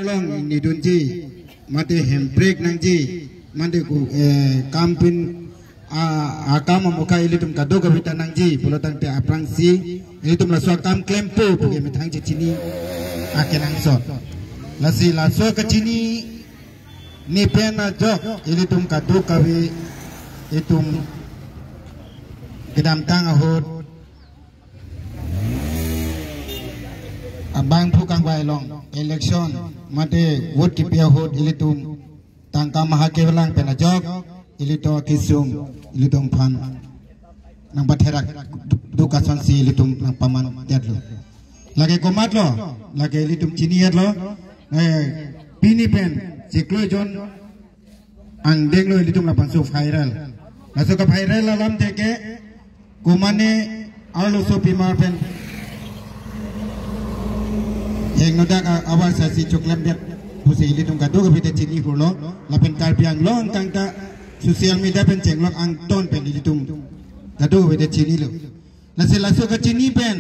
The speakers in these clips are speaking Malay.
long ni dunji mate handbrake nangji mate ku kampin akam muka ilitum kado kabita nangji pulutan te aprang si ilitum la kam klempo puge metang cini akenang sot lasi la ke cini ni pena jok ilitum kado kabe itum kedam tang ahot abang pukang bailong election mate vote kipia hot ilitum tangka mahakewalang pena jok ilito kisung ilitum pan nang batherak dukason si ilitum nang paman tiadlo lagi komat lo lagi ilitum ciniat lo pini pen siklo jon ang denglo ilitum lapan so viral laso ka viral alam teke kumane alo so pimar pen yang nodak awal sasi coklam biak pusi ilitum kado kabita cini hulo lapen karbiang long kangta sosial media pen cenglok angton pen ilitum kado kabita cini lo laso ka cini pen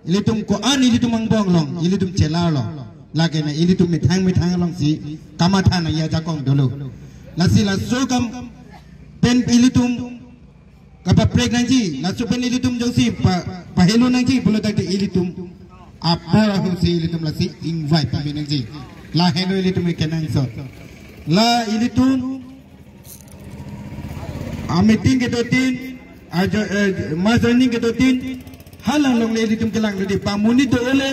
ilitum ko an ilitum angbong long ilitum celar lo lagi na ilitum mitang long si kamatana ya jakong dulu laso kam pen ilitum kapa pregnancy laso pen ilitum jong si pa helo nangji bolo tak ilitum apa aku si ilitum lasi invite kami nangji la helo ilitum ikenang so la ilitum meeting ke totin aja masterning ke totin halang long ilitum kelang di pamuni do ole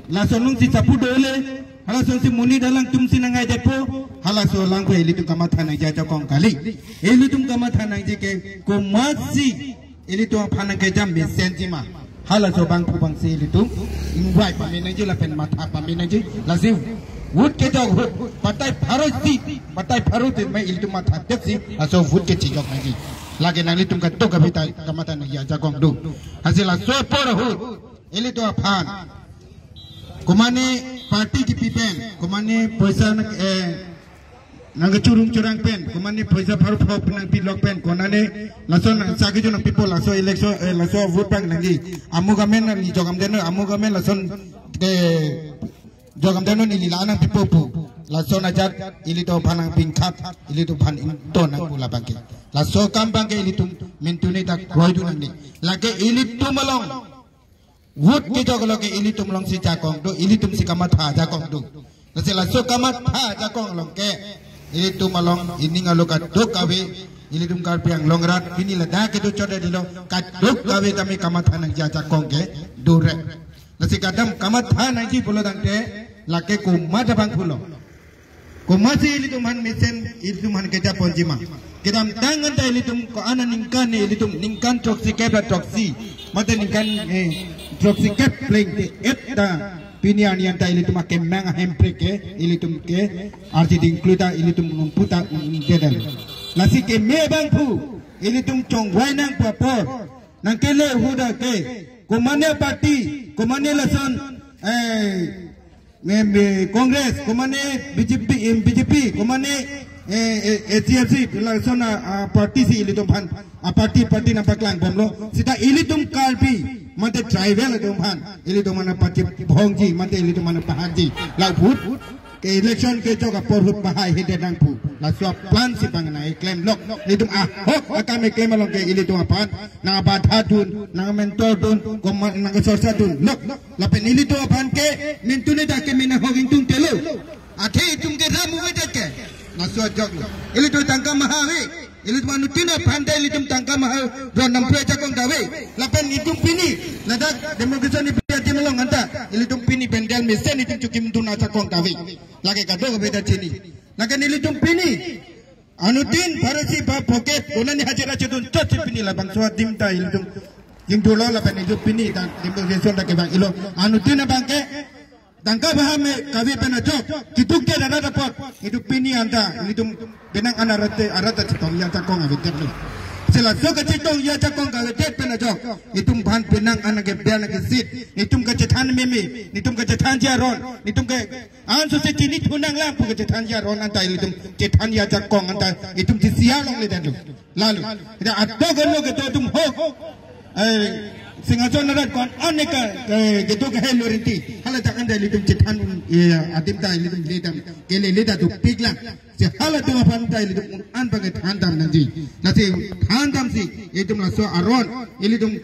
la sonung si sapu do ole hala son si muni dalang tum si nangai depo hala so lang ko ilitum kamathan ja jakong kali ilitum kamathan je ke ko masi ilitum phanang ke jam be sentima hala so bang pubang si ilitum invite paminan je la pen matha paminan je la si wood ke jog patai pharot mai ilitum matha deksi aso wood ke chijok nagi lagi nang ilitum ka to kabita kamathan ja jakong du hasila so por hu ilitum phan kumane parti ki pipen kumane paisa nang curang pen kumane paisa pharu nang pilok pen konane lason sagi jo nang people laso election laso vote bank nangi amuga men ni jogam deno amuga men lason ke jogam deno ni lilanang people pu lason ajat ilito phanang pingkhat ilito phan ton nang pula bangke laso kampang ke ilitum mentune tak roidu nang ni lage ilitum malong wood ke joglo ke ilitum long si jakong do ilitum si kamatha jakong do lasela so kamatha jakong long ke ilitum malong ini ngaloka do kawe ilitum karpiang longrat ini lada ke do choda dilo kat do kawe kami kamatha nang jakong ke do re lasi kadam kamatha nang ji pulo dangte lake ko mata bang pulo ko masi ilitum han misen ilitum han keja ponjima kedam tangan ta ilitum ko ana ningkan ningkan toksi ke toksi mate ningkan Troksi kep playing te eta pinian yang ta ilitum ke manga handbrake ke ilitum ke arti includa ilitum ngumputa ngedel lasi ke me bang pu ilitum chong wai nang papor nang kele huda ke komane parti komane lason Congress komane BJP komane ACFC lason parti si ilitum pan parti nampak lang bomlo sita ilitum kalpi mate tribal ilitum pan ilitum mana parti bhongji mate ilitum mana pahaji la phut ke election ke joka porhut bahai hede nang pu la swap plan si pangna claim lok ilitum hok akame claim long ke ilitum pan na badha dun na mentor dun kom na sorsa dun lok la pen ilitum pan ke mentune da ke mena hoging tung telo athe tum ke ramu ke na so jok ilitum tangka mahawe ilitum anutina pandai ilitum tangka mahal do nampre jakong dawe lapen ilitum pini ladak demokrasi ni piati melong anta ilitum pini pendel mesen ilitum cukim tuna jakong dawe lagi kado beda sini lagi ilitum pini anutin farasi ba poket onani hajira chudun tot pini labang so dimta ilitum jingdulo lapen ilitum pini dan demokrasi dak bang ilo anutina bangke tangka bahame kawi penajok kituk ke dada dapat itu pini anda itu benang arata citong ya cakong awetet lo sela so ke citong ya cakong awetet penajok itu ban benang anak ke biar nak sit itu ke cetan meme itu ke cetan jaron itu ke an so cini tunang lampu ke cetan jaron anta itu cetan ya cakong anta itu disialong le dadu lalu tidak atau gelo ke tum ho Singason narat kon aneka gitu ke helorenti hala takan da litum citan atim ta litum litam kele leda tu piglang si hala tu apam ta litum an pakai thandam nanti nasi thandam si itu masuk aron litum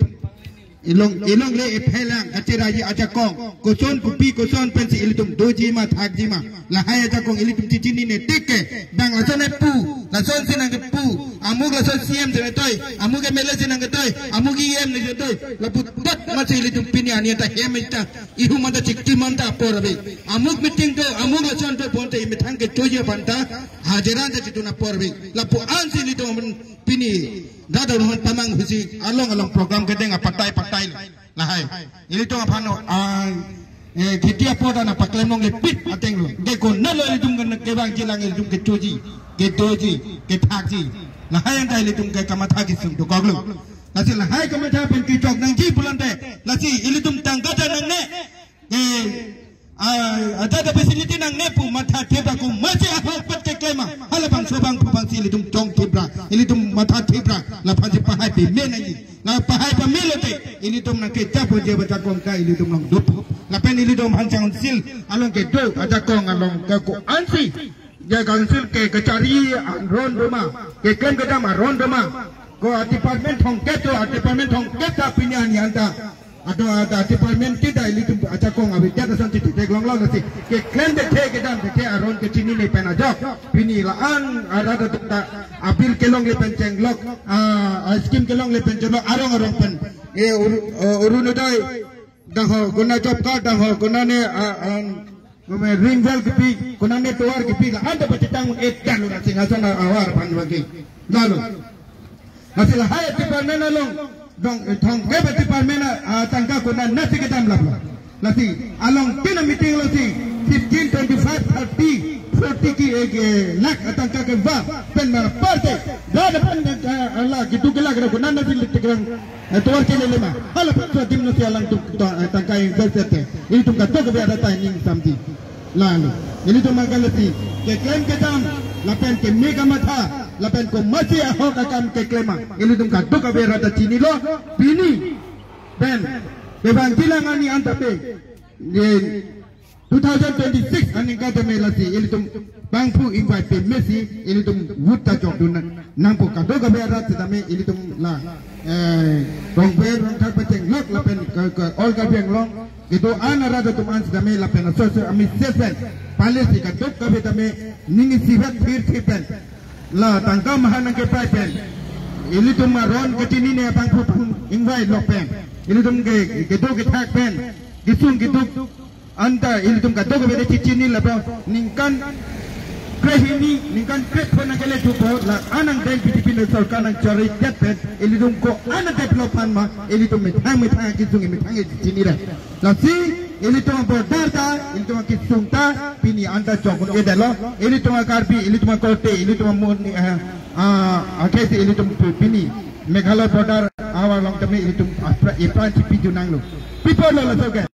ilong le ephelang kaciraji ajakong koson pupi koson pensi litum doji ma thakji ma lahai ajakong litum cicini ne tike bang lason pu lason sinang pu amuk lason siam de toy amuk mele sinang toy amuk iem ne toy laput bat masih litum pini ani ta hemita ihu mata cikti manta porabe amuk meeting ko amuk lason to ponte imithang ke toje banta hajaran ta cituna porbe lapu ansi litum pini dada rohan tamang husi along program kedeng patai lahai ini tu apa no kita poda na pakai mong lepit ateng lo deko nalo litum kan kebang jilang litum ke toji ke thakji lahai yang tai litum ke kamatha kisum to koglo nasi lahai kamatha pen ki chok nang ji bulante nasi litum tangkata nang ne ada facility nang nepu matha thebra ku masih apa pat ke klema hala bang sobang pang si litum chong thebra litum matha thebra la phaji pahai pe me nang la pahai pa me lote litum nang ke chapo je baca kong kai litum nang dup la pen litum hancang sil along ke do aja kong along ke ko ansi ya kansil ke kecari ron doma ke ken kedam ron doma ko department thong ke to department thong ke ta pinyan yanta ada department kita litum aja kong abi jata santi te glong nasi ke claim de te ke dan te aron ke chini le pen aja pini laan ada ta apil kelong le pen cenglok skim kelong le pen cenglok arong pen urun dai dah guna job card dah guna ne ring bell kipi guna ne tower kipi ada petang et dan nasi ngason awar pan bagi lalu nasi lah hai department along dong thong ke department tangka kuna nasi ketam lapla nasi along tina meeting lo si 15 25 30 40 ki lakh tangka ke va pen mar parte gada pen Allah gitu kelak kuna nasi litikrang tuar ke lema hala patwa dim nasi alang tu tangka yang bersete ini tu kato ke ada timing samti lalu ini tu magalati ke klaim ketam lapen ke mega matha lapen ko masih ahok akan ke klema ini tum kaduk ka bera ta chini lo pini ben bebang kilangani antape 2026 ani kata melati ini tum bangpu invite Messi ini tum wuta jok dunan nampu kaduk ka bera ta me ini tum la rong ber rong thak peceng lok lapen ke all ka beng long itu ana rada tum ans dame lapen so ami seven palesi kaduk ka beta me ningi sibat bir tipen la tangka mahanang ke pen ini tu maron ke sini ne abang pun invite lok pen ini tu ke do ke thak pen gisung gitu anta ini tu kado ke beda cicini la bro ningkan krehini ningkan kreh pun nak le jupo la anang den pipin sarkar nang cari jet pen ini tu ko anang developan ma ini tu metang gisung metang cicini dah la si ini tu border ta ini tu kisung ta pini anta chokun ke dalo ini tu karpi ini tu kote ini tu moni akesi ini tu pini Meghalaya border awal long teme ini tu ifran cipi junang lo people lo so ke